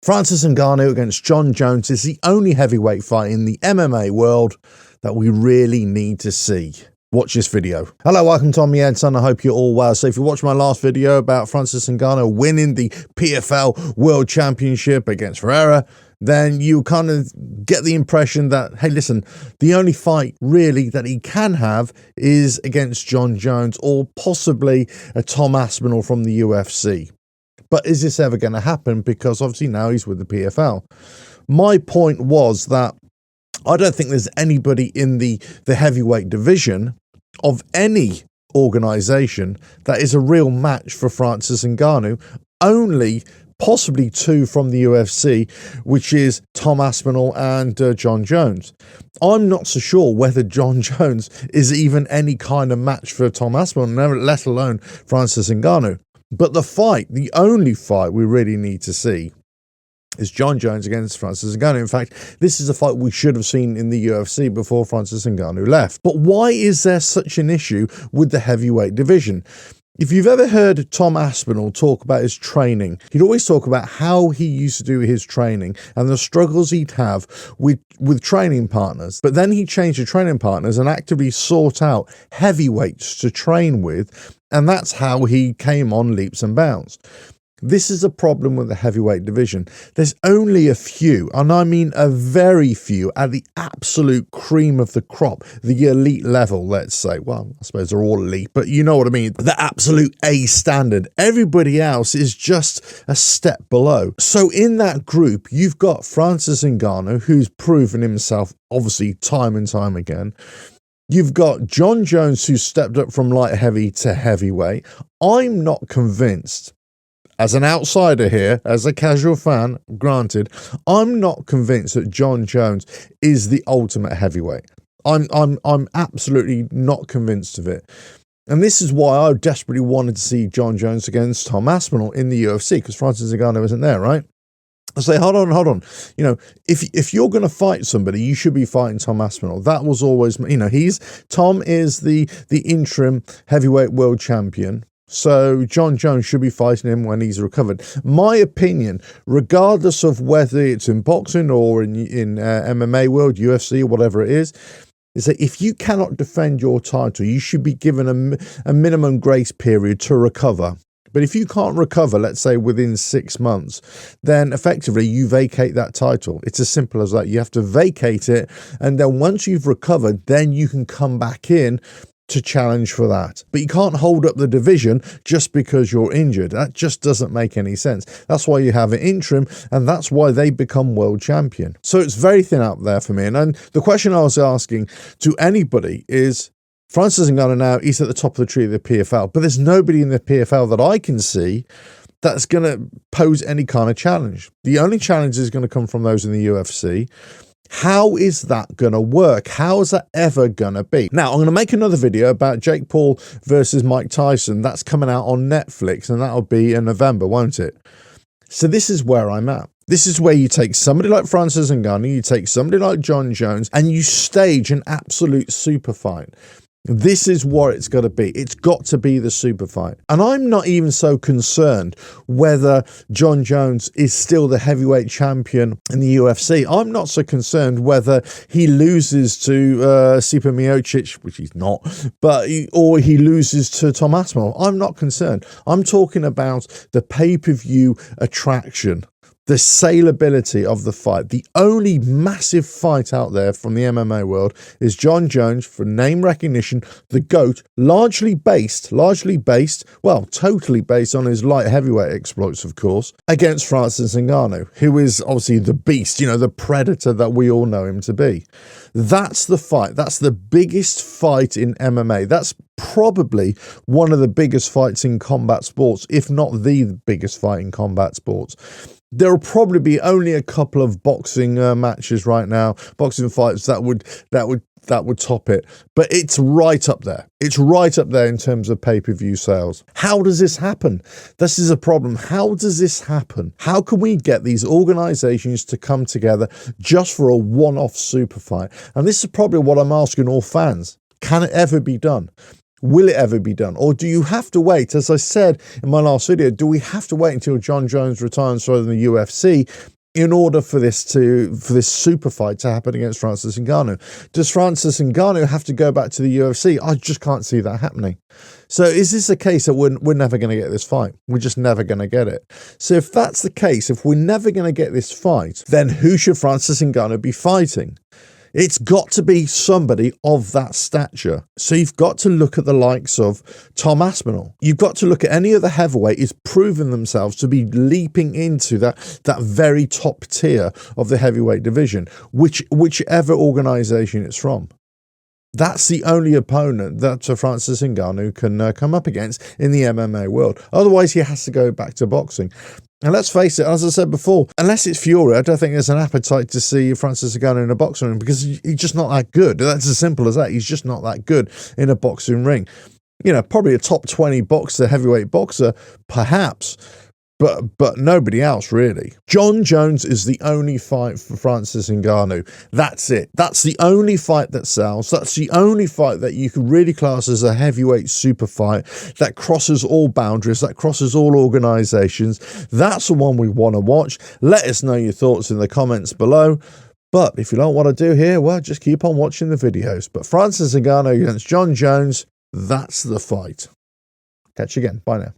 Francis Ngannou against Jon Jones is the only heavyweight fight in the MMA world that we really need to see. Watch this video. Hello, welcome to Tommy Edson. I hope you're all well. So if you watched my last video about Francis Ngannou winning the PFL World Championship against Ferreira, then you kind of get the impression that, hey, listen, the only fight really that he can have is against Jon Jones or possibly a Tom Aspinall from the UFC. But is this ever going to happen? Because obviously now he's with the PFL. My point was that I don't think there's anybody in the heavyweight division of any organization that is a real match for Francis Ngannou. Only possibly two from the UFC, which is Tom Aspinall and Jon Jones. I'm not so sure whether Jon Jones is even any kind of match for Tom Aspinall, let alone Francis Ngannou. But the only fight we really need to see is Jon Jones against Francis Ngannou. In fact, this is a fight we should have seen in the UFC before Francis Ngannou left. But why is there such an issue with the heavyweight division? If you've ever heard Tom Aspinall talk about his training, he'd always talk about how he used to do his training and the struggles he'd have with training partners. But then he changed the training partners and actively sought out heavyweights to train with, and that's how he came on leaps and bounds. This is a problem with the heavyweight division. There's only a few, and I mean a very few, at the absolute cream of the crop, the elite level, let's say. Well, I suppose they're all elite, but you know what I mean. The absolute A standard. Everybody else is just a step below. So in that group, you've got Francis Ngannou, who's proven himself, obviously, time and time again. You've got Jon Jones, who stepped up from light heavy to heavyweight. I'm not convinced. As an outsider here, as a casual fan, granted, I'm not convinced that Jon Jones is the ultimate heavyweight. I'm absolutely not convinced of it. And this is why I desperately wanted to see Jon Jones against Tom Aspinall in the UFC, because Francis Ngannou isn't there, right? I say, hold on. You know, if you're going to fight somebody, you should be fighting Tom Aspinall. That was always, you know, Tom is the interim heavyweight world champion. So Jon Jones should be fighting him when he's recovered. My opinion, regardless of whether it's in boxing or in MMA world, UFC, or whatever it is that if you cannot defend your title, you should be given a minimum grace period to recover. But if you can't recover, let's say within 6 months, then effectively you vacate that title. It's as simple as that. You have to vacate it. And then once you've recovered, then you can come back in to challenge for that. But you can't hold up the division just because you're injured. That just doesn't make any sense. That's why you have an interim, and that's why they become world champion. So it's very thin out there for me. And the question I was asking to anybody is, Francis Ngannou now, he's at the top of the tree of the PFL, but there's nobody in the PFL that I can see that's going to pose any kind of challenge. The only challenge is going to come from those in the UFC. How is that going to work? How is that ever going to be? Now, I'm going to make another video about Jake Paul versus Mike Tyson. That's coming out on Netflix, and that'll be in November, won't it? So this is where I'm at. This is where you take somebody like Francis Ngannou, you take somebody like Jon Jones, and you stage an absolute super fight. This is what it's got to be. It's got to be the super fight. And I'm not even so concerned whether Jon Jones is still the heavyweight champion in the UFC. I'm not so concerned whether he loses to Stipe Miocic, which he's not, or he loses to Tom Aspinall. I'm not concerned. I'm talking about the pay-per-view attraction, the saleability of the fight. The only massive fight out there from the MMA world is Jon Jones, for name recognition, the GOAT, largely based, well, totally based on his light heavyweight exploits, of course, against Francis Ngannou, who is obviously the beast, you know, the predator that we all know him to be. That's the fight. That's the biggest fight in MMA. That's probably one of the biggest fights in combat sports, if not the biggest fight in combat sports. There will probably be only a couple of boxing matches right now, boxing fights that would top it. But it's right up there. It's right up there in terms of pay-per-view sales. How does this happen? This is a problem. How does this happen? How can we get these organizations to come together just for a one-off super fight? And this is probably what I'm asking all fans. Can it ever be done? Will it ever be done? Or do you have to wait? As I said in my last video, do we have to wait until Jon Jones retires from the UFC in order for this super fight to happen against Francis Ngannou? Does Francis Ngannou have to go back to the UFC? I just can't see that happening. So is this a case that we're never going to get this fight? We're just never going to get it. So if that's the case, if we're never going to get this fight, then who should Francis Ngannou be fighting? It's got to be somebody of that stature. So you've got to look at the likes of Tom Aspinall. You've got to look at any other heavyweight who's proven themselves to be leaping into that very top tier of the heavyweight division, whichever organisation it's from. That's the only opponent that Francis Ngannou can come up against in the MMA world. Otherwise, he has to go back to boxing. And let's face it, as I said before, unless it's Fury, I don't think there's an appetite to see Francis Ngannou in a boxing ring because he's just not that good. That's as simple as that. He's just not that good in a boxing ring. You know, probably a top 20 boxer, heavyweight boxer, perhaps, but nobody else really. Jon Jones is the only fight for Francis Ngannou. That's it. That's the only fight that sells. That's the only fight that you can really class as a heavyweight super fight that crosses all boundaries, that crosses all organizations. That's the one we want to watch. Let us know your thoughts in the comments below. But if you don't want to do here, well, just keep on watching the videos. But Francis Ngannou against Jon Jones, that's the fight. Catch you again. Bye now.